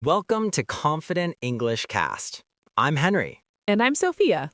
Welcome to Confident English Cast. I'm Henry. And I'm Sophia.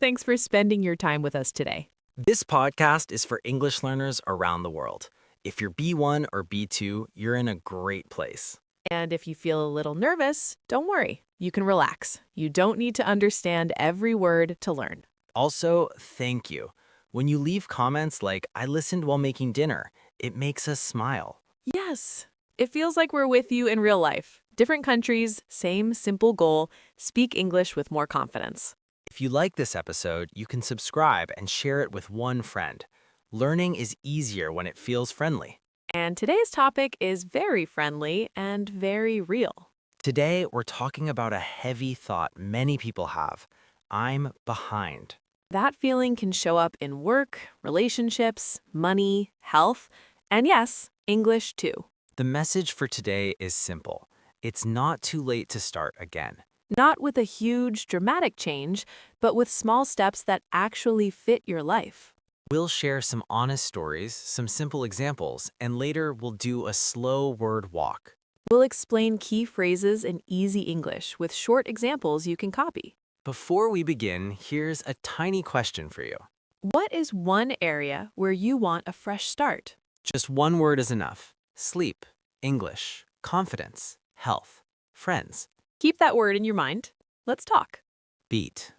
Thanks for spending your time with us today. This podcast is for English learners around the world. If you're B1 or B2, you're in a great place. And if you feel a little nervous, don't worry. You can relax. You don't need to understand every word to learn. Also, thank you. When you leave comments like, I listened while making dinner, it makes us smile. Yes, it feels like we're with you in real life. Different countries, same simple goal, speak English with more confidence. If you like this episode, you can subscribe and share it with one friend. Learning is easier when it feels friendly. And today's topic is very friendly and very real. Today, we're talking about a heavy thought many people have. I'm behind. That feeling can show up in work, relationships, money, health, and yes, English too. The message for today is simple. It's not too late to start again. Not with a huge, dramatic change, but with small steps that actually fit your life. We'll share some honest stories, some simple examples, and later we'll do a slow word walk. We'll explain key phrases in easy English with short examples you can copy. Before we begin, here's a tiny question for you. What is one area where you want a fresh start? Just one word is enough. Sleep, English, confidence, health, friends. Keep that word in your mind. Let's talk. Beat.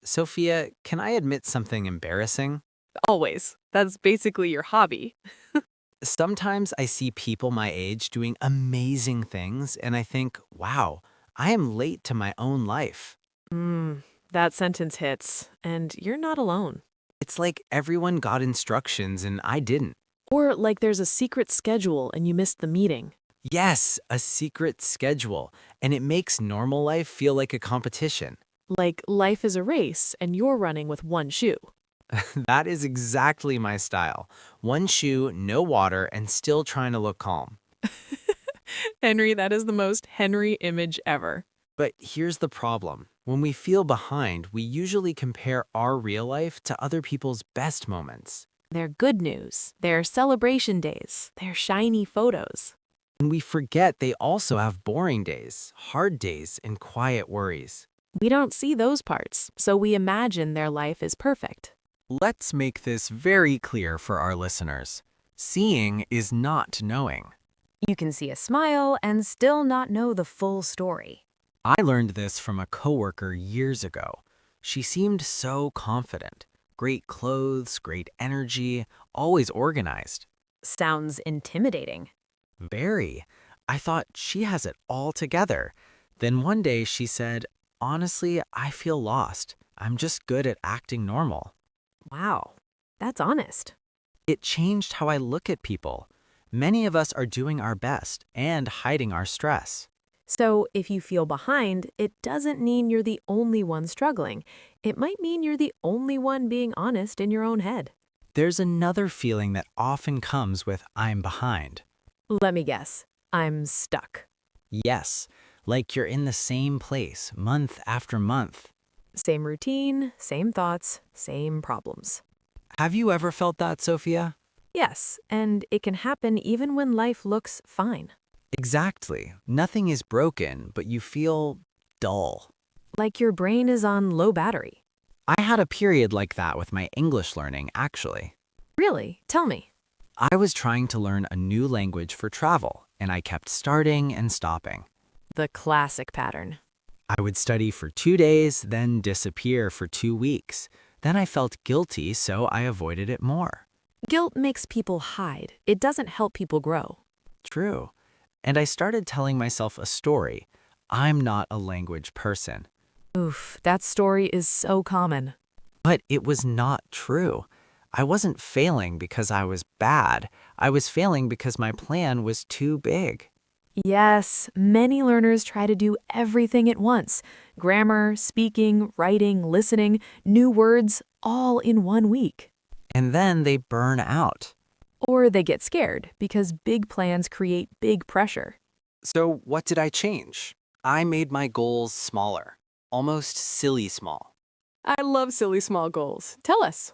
Sophia, can I admit something embarrassing? Always. That's basically your hobby. Sometimes I see people my age doing amazing things, and I think, wow, I am late to my own life. That sentence hits, and you're not alone. It's like everyone got instructions and I didn't. Or like there's a secret schedule and you missed the meeting. Yes, a secret schedule, and it makes normal life feel like a competition. Like life is a race and you're running with one shoe. That is exactly my style. One shoe, no water, and still trying to look calm. Henry, that is the most Henry image ever. But here's the problem. When we feel behind, we usually compare our real life to other people's best moments. Their good news, their celebration days, their shiny photos. And we forget they also have boring days, hard days, and quiet worries. We don't see those parts, so we imagine their life is perfect. Let's make this very clear for our listeners. Seeing is not knowing. You can see a smile and still not know the full story. I learned this from a coworker years ago. She seemed so confident. Great clothes, great energy, always organized. Sounds intimidating. Very. I thought she has it all together. Then one day she said, honestly, I feel lost. I'm just good at acting normal. Wow, that's honest. It changed how I look at people. Many of us are doing our best and hiding our stress. So if you feel behind, it doesn't mean you're the only one struggling. It might mean you're the only one being honest in your own head. There's another feeling that often comes with I'm behind. Let me guess. I'm stuck. Yes, like you're in the same place month after month. Same routine, same thoughts, same problems. Have you ever felt that, Sophia? Yes, and it can happen even when life looks fine. Exactly. Nothing is broken, but you feel dull. Like your brain is on low battery. I had a period like that with my English learning, actually. Really? Tell me. I was trying to learn a new language for travel, and I kept starting and stopping. The classic pattern. I would study for 2 days, then disappear for 2 weeks. Then I felt guilty, so I avoided it more. Guilt makes people hide. It doesn't help people grow. True. And I started telling myself a story. I'm not a language person. Oof, that story is so common. But it was not true. I wasn't failing because I was bad. I was failing because my plan was too big. Yes, many learners try to do everything at once. Grammar, speaking, writing, listening, new words, all in 1 week. And then they burn out. Or they get scared because big plans create big pressure. So what did I change? I made my goals smaller, almost silly small. I love silly small goals. Tell us.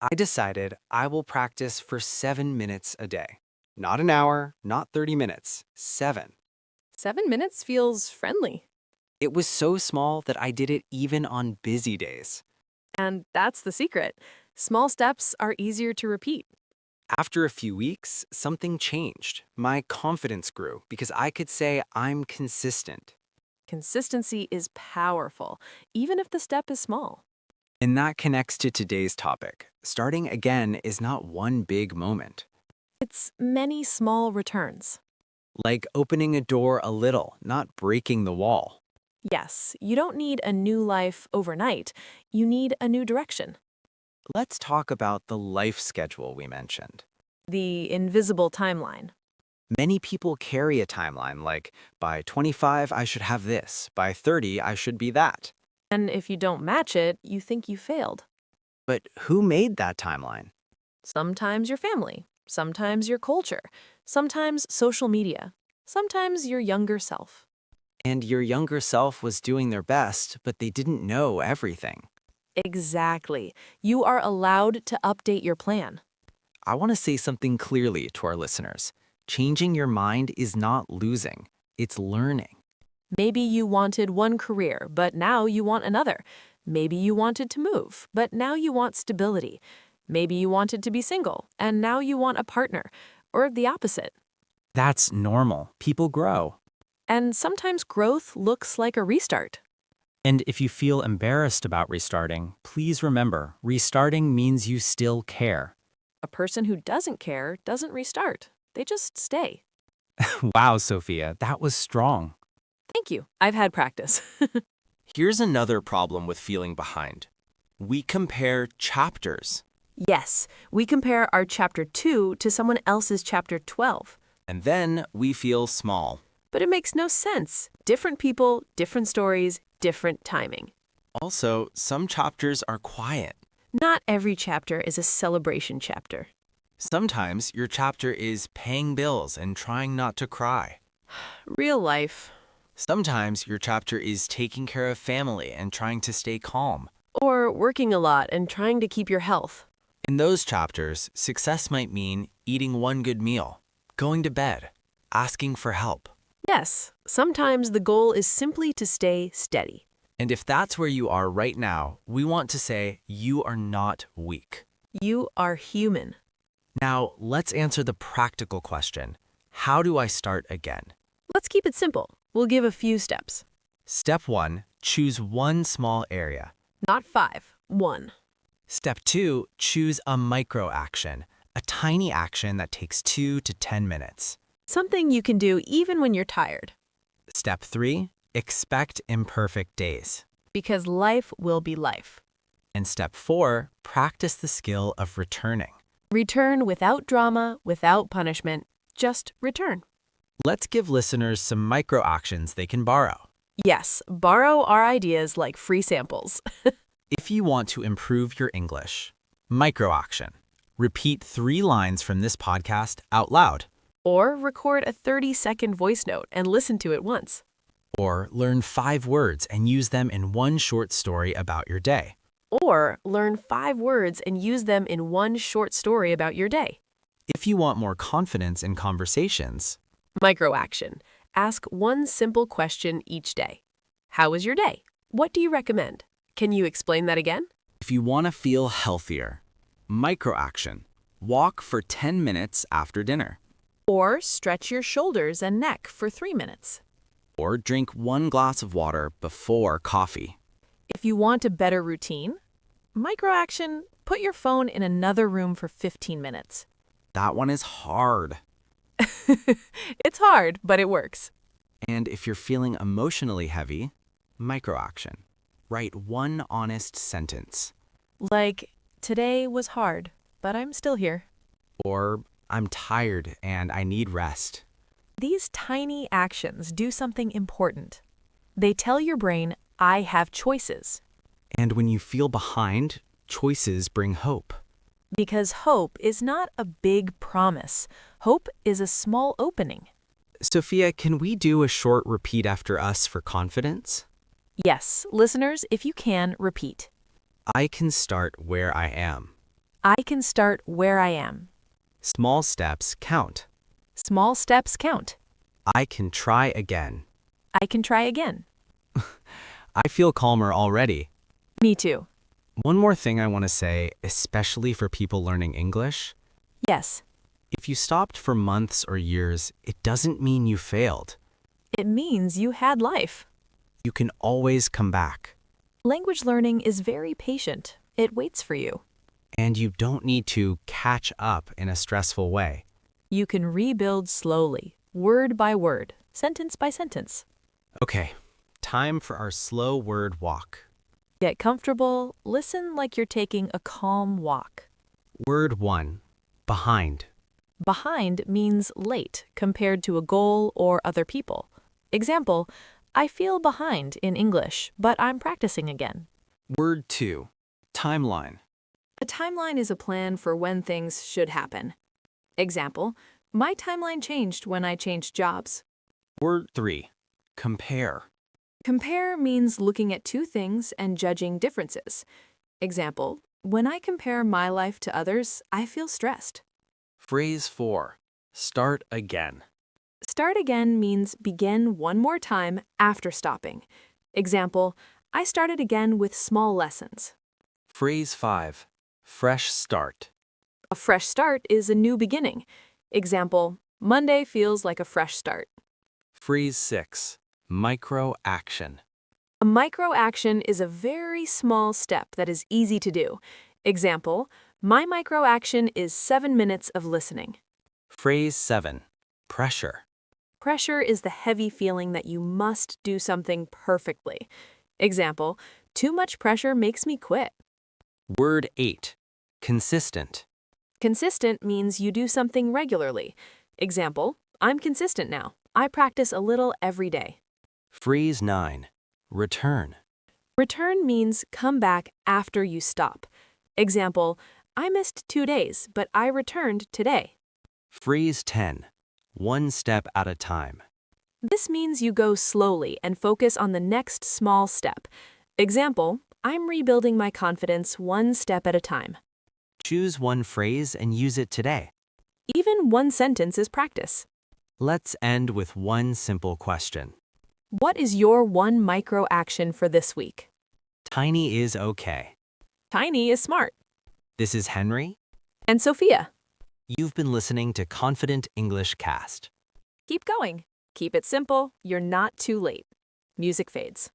I decided I will practice for 7 minutes a day. Not an hour, not 30 minutes, 7. 7 minutes feels friendly. It was so small that I did it even on busy days. And that's the secret. Small steps are easier to repeat. After a few weeks, something changed. My confidence grew because I could say I'm consistent. Consistency is powerful, even if the step is small. And that connects to today's topic. Starting again is not one big moment. It's many small returns. Like opening a door a little, not breaking the wall. Yes, you don't need a new life overnight. You need a new direction. Let's talk about the life schedule we mentioned. The invisible timeline. Many people carry a timeline like, by 25, I should have this. By 30, I should be that. And if you don't match it, you think you failed. But who made that timeline? Sometimes your family, sometimes your culture, sometimes social media, sometimes your younger self. And your younger self was doing their best, but they didn't know everything. Exactly. You are allowed to update your plan. I want to say something clearly to our listeners. Changing your mind is not losing, it's learning. Maybe you wanted one career, but now you want another. Maybe you wanted to move, but now you want stability. Maybe you wanted to be single, and now you want a partner, or the opposite. That's normal. People grow. And sometimes growth looks like a restart. And if you feel embarrassed about restarting, please remember, restarting means you still care. A person who doesn't care doesn't restart. They just stay. Wow, Sophia, that was strong. Thank you. I've had practice. Here's another problem with feeling behind. We compare chapters, Yes, we compare our chapter 2 to someone else's chapter 12. and then we feel small. But it makes no sense. Different people, different stories, different timing. Also, some chapters are quiet. Not every chapter is a celebration chapter. Sometimes your chapter is paying bills and trying not to cry. Real life. Sometimes your chapter is taking care of family and trying to stay calm. Or working a lot and trying to keep your health. In those chapters, success might mean eating one good meal, going to bed, asking for help. Yes, sometimes the goal is simply to stay steady. And if that's where you are right now, we want to say you are not weak. You are human. Now, let's answer the practical question. How do I start again? Let's keep it simple. We'll give a few steps. Step 1, choose one small area. Not 5, 1. Step 2, choose a micro action, a tiny action that takes 2 to 10 minutes. Something you can do even when you're tired. Step 3, expect imperfect days. Because life will be life. And step 4, practice the skill of returning. Return without drama, without punishment. Just return. Let's give listeners some micro actions they can borrow. Yes, borrow our ideas like free samples. If you want to improve your English, micro action. Repeat 3 lines from this podcast out loud. Or record a 30-second voice note and listen to it once. Or learn 5 words and use them in one short story about your day. Or learn 5 words and use them in one short story about your day. If you want more confidence in conversations, Micro action. Ask one simple question each day. How was your day? What do you recommend? Can you explain that again? if you want to feel healthier, micro action. Walk for 10 minutes after dinner. Or stretch your shoulders and neck for 3 minutes. Or drink 1 glass of water before coffee. If you want a better routine, micro action, put your phone in another room for 15 minutes. That one is hard. It's hard, but it works. And if you're feeling emotionally heavy, micro action. Write 1 honest sentence. Like, today was hard, but I'm still here. Or, I'm tired and I need rest. These tiny actions do something important. They tell your brain, I have choices. And when you feel behind, choices bring hope. Because hope is not a big promise. Hope is a small opening. Sophia, can we do a short repeat after us for confidence? Yes, listeners, if you can, repeat. I can start where I am. I can start where I am. Small steps count. Small steps count. I can try again. I can try again. I feel calmer already. Me too. One more thing I want to say, especially for people learning English. Yes. If you stopped for months or years, it doesn't mean you failed. It means you had life. You can always come back. Language learning is very patient. It waits for you. And you don't need to catch up in a stressful way. You can rebuild slowly, word by word, sentence by sentence. Okay, time for our slow word walk. Get comfortable, listen like you're taking a calm walk. Word 1, behind. Behind means late compared to a goal or other people. Example, I feel behind in English, but I'm practicing again. Word 2, timeline. A timeline is a plan for when things should happen. Example, my timeline changed when I changed jobs. Word 3, compare. Compare means looking at two things and judging differences. Example, when I compare my life to others, I feel stressed. Phrase 4, start again. Start again means begin one more time after stopping. Example, I started again with small lessons. Phrase 5, fresh start. A fresh start is a new beginning. Example, Monday feels like a fresh start. Phrase 6, micro action. A micro action is a very small step that is easy to do. Example, my micro action is 7 minutes of listening. Phrase 7, pressure. Pressure is the heavy feeling that you must do something perfectly. Example, too much pressure makes me quit. Word 8, consistent. Consistent means you do something regularly. Example, I'm consistent now. I practice a little every day. Phrase 9, return. Return means come back after you stop. Example, I missed 2 days, but I returned today. Phrase 10, one step at a time. This means you go slowly and focus on the next small step. Example, I'm rebuilding my confidence one step at a time. Choose one phrase and use it today. Even one sentence is practice. Let's end with one simple question. What is your one micro action for this week? Tiny is okay. Tiny is smart. This is Henry. And Sophia. You've been listening to Confident English Cast. Keep going. Keep it simple. You're not too late. Music fades.